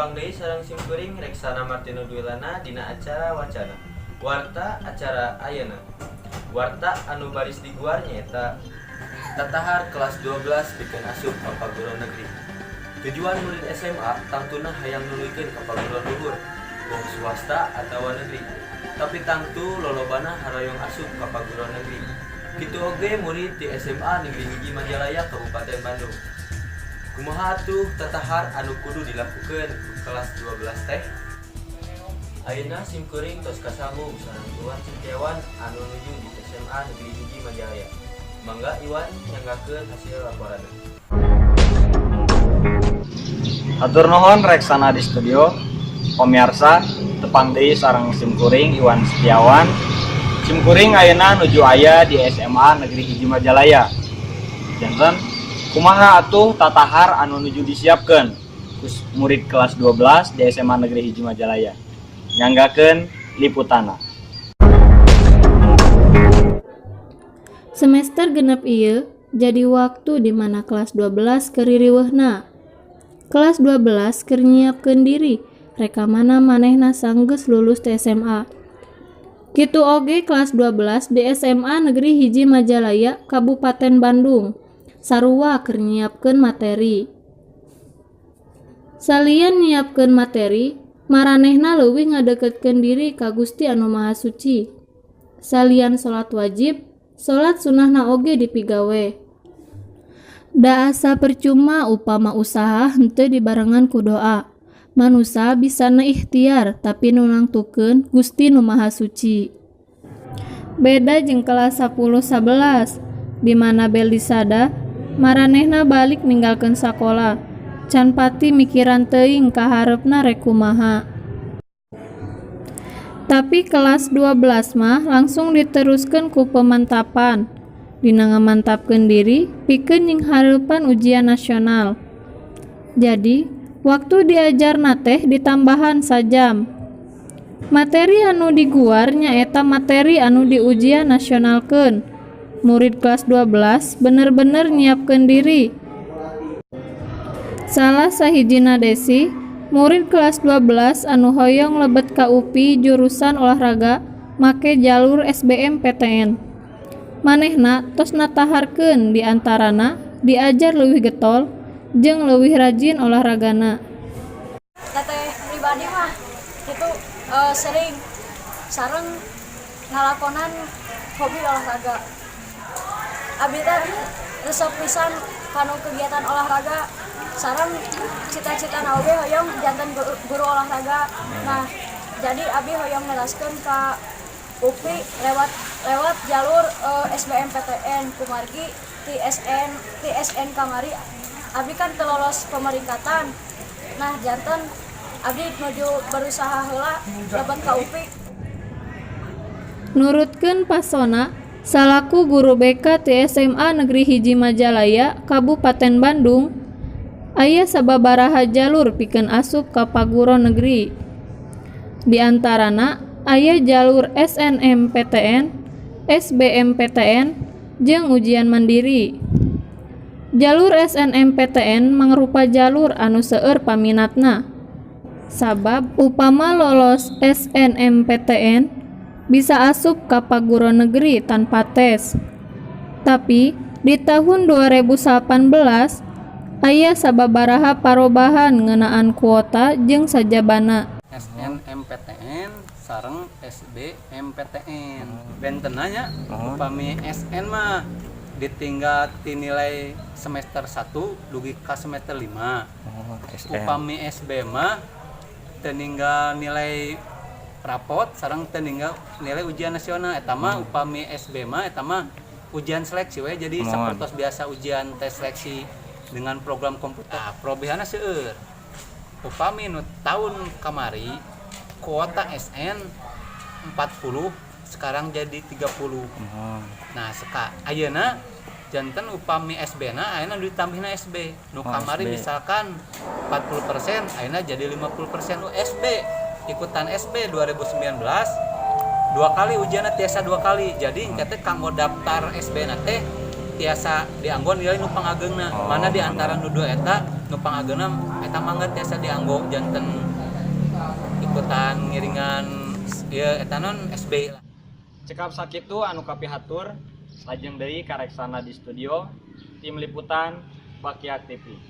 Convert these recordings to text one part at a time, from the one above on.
tepang deui sareng simkuring Reksana Martino Dwilana dina acara wacana. Warta acara ayeuna. Warta anu baris diguar nyaeta tatahar kelas 12 pikeun asup ka paguruan negeri. Tujuan murid SMA tangtuna hayang nuluykeun ka paguruan luhur, wong swasta atawa negeri. Tapi tangtu lolobana harayong asup ka paguruan negeri. Kitu oge murid di SMA Negeri Hiji Majalaya Kabupaten Bandung. Kumaha atuh tatahar anu kudu dilakukeun ku kelas 12 teh? Ayeuna simkuring tos kasambung sareng Iwan Setiawan anu nuju di SMA Negeri Hiji Majalaya. Mangga Iwan nyanggakeun hasil laporanna. Hatur nuhun Reksana di studio. Pemirsa, tepang deui sareng simkuring Iwan Setiawan. Simkuring ayeuna nuju aya di SMA Negeri Hiji Majalaya. Janten, kumaha atuh tatahar anu nuju disiapkeun ku murid kelas 12 di SMA Negeri Hiji Majalaya. Nyanggakeun liputanna. Semester genep ieu jadi waktu di mana kelas 12 keur ririweuhna. Kelas 12 keur nyiapkeun diri reka mana manehna sanggeus lulus ti SMA. Kitu oge kelas 12 di SMA Negeri Hiji Majalaya Kabupaten Bandung. Sarua keur nyiapkeun materi. Salian nyiapkeun materi, maranehna leuwih ngadeketkeun diri ka Gusti Anu Maha Suci. Salian salat wajib, salat sunnahna oge dipigawe. Da asa percuma upama usaha henteu dibarengan ku doa. Manusia bisa na ikhtiar tapi nu nangtukeun Gusti Nu Maha Suci. Beda jeung kelas 10-11 di mana bel disada maranehna balik ninggalkeun sakola. Can pati mikiran teuing ka hareupeuna rek kumaha. Tapi kelas 12 mah langsung diteruskeun ku pemantapan. Dina ngamantapkeun diri pikeun jeung hareupan ujian nasional. Jadi, waktu diajarna teh ditambahan sajam. Materi anu diguar nyaeta materi anu di ujian nasionalkeun. Murid kelas 12 bener-bener nyiapkeun diri. Salah sahijina desi, murid kelas 12 anu hoyong lebet ka UPI jurusan olahraga make jalur SBMPTN. Manehna tos nataharkeun di antarana diajar leuwih getol jeung leuwih rajin olahragana. Teteh pribadi mah itu sering sareng ngalakonan hobi olahraga. Abdi teh resep pisan kanu kegiatan olahraga sareng cita-citana oge hoyong janten guru olahraga. Nah, jadi abdi hoyong nelaskeun ka UPI lewat jalur SBMPTN kumargi TSN kamari abdi kan teu lolos pemeringkatan. Nah, janten abdi nuju berusaha heula lebet ka UPI. Nurutkeun Pasona salaku guru BK ti SMA Negeri Hiji Majalaya Kabupaten Bandung, aya sababaraha jalur pikeun asup ka paguron negeri. Di antarana aya jalur SNMPTN, SBMPTN, jeung ujian mandiri. Jalur SNMPTN mangrupa jalur anu seueur paminatna. Sabab upama lolos SNMPTN bisa asup ka paguron negeri tanpa tes. Tapi di tahun 2018 aya sababaraha parobahan ngeunaan kuota jeung sajabana. SNMPTN sareng SBMPTN. Bentena nya upami SN mah ditinggal ti nilai semester 1 dugi ka semester 5. Upami SB mah teu ninggal nilai rapot sareng teu ninggal nilai ujian nasional. Eta mah upami SB mah eta mah ujian seleksi we, jadi sapertos biasa ujian tes seleksi dengan program komputer. Probehana seueur. Upami nu tahun kamari kuota SN 40 sekarang jadi 30. Nah, ayeuna janten upami SB-na ayeuna ditambihna SB. Nu kamari misalkan 40%, ayeuna jadi 50%. Nu SB ikutan SB 2019 dua kali ujianna tiasa 2 kali. Jadi engke teh kanggo daftar SB-na teh tiasa dianggon nilai nu pangageungna. Mana di antara nu dua eta nu pangageungna eta mangga tiasa dianggo janten ikutan ngiringan ieu eta non SB lah. Cekap sakitu anu kapihatur, lajeng deui kareksana di studio, tim liputan Bakiak TV.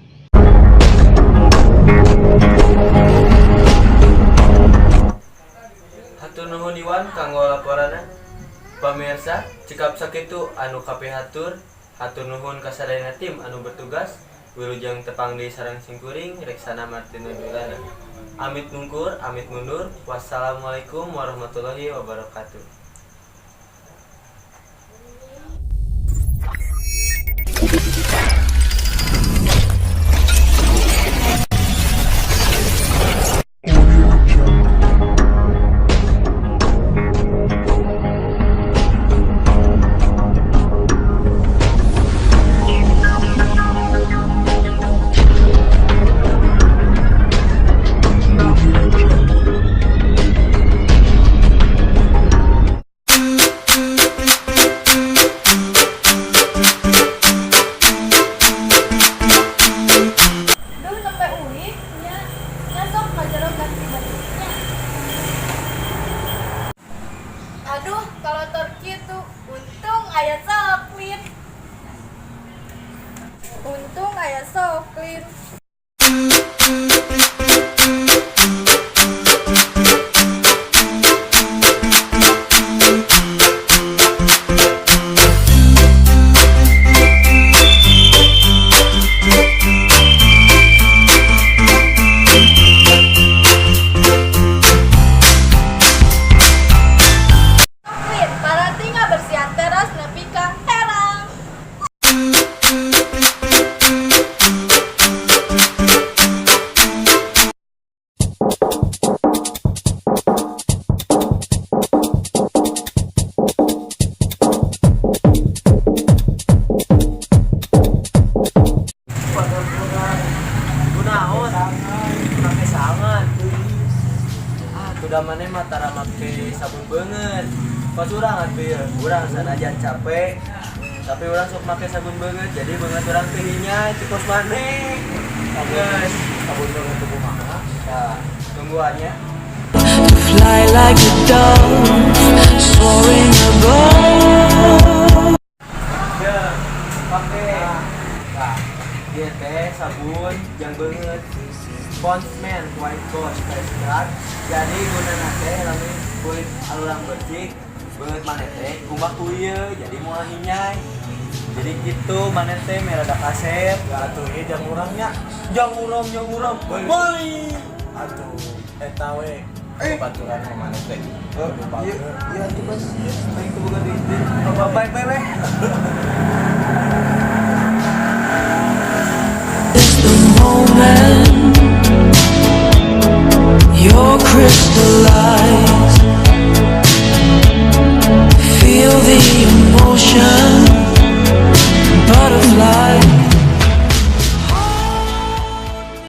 Hatur nuhun Iwan kanggo laporanna. Pamirsa, cekap sakitu anu kapihatur, hatur nuhun kasadayana tim anu bertugas. Wilujeng tepang di sareng simkuring Reksana Martino Duilana. Amit nungkur, amit mundur. Wassalamualaikum warahmatullahi wabarakatuh. Duh nempe ulik nya. Nya sok ngajarok ganti bajunya. Aduh, kalau terkitu untung aya soklin. Untung aya soklin. Soklin, para tinggal bersihan teras nepi ka herang. Kunaon? Make sangan. Kuda maneh mah tara make sabun beungeut. Pas urang atuh ieu, urang sanajan capek, tapi urang sok make sabun beungeut, jadi beungeut urang teh hinyai cepos maneh. Geus, sabun beungeut tuh kumaha? Ya, tungguannya. Fly like a dove, soaring above. Ya, pake. Nah, ieu teh sabun jang beungeut. Ponsman White Ghost Face Scrub. Jadi gunana teh lamun kulit alulang becik, beungeut maneh teh kumbah ku ieu, jadi moal hinyai. Jadi gitu maneh teh merada kaset. Atuh ieu jang urangnya. Jang uram. Bali. Atuh eta we. Baturan ka maneh teh. Iya tuh Bos. Baik tuh bukan di. Bye. Is the moment you're crystallized.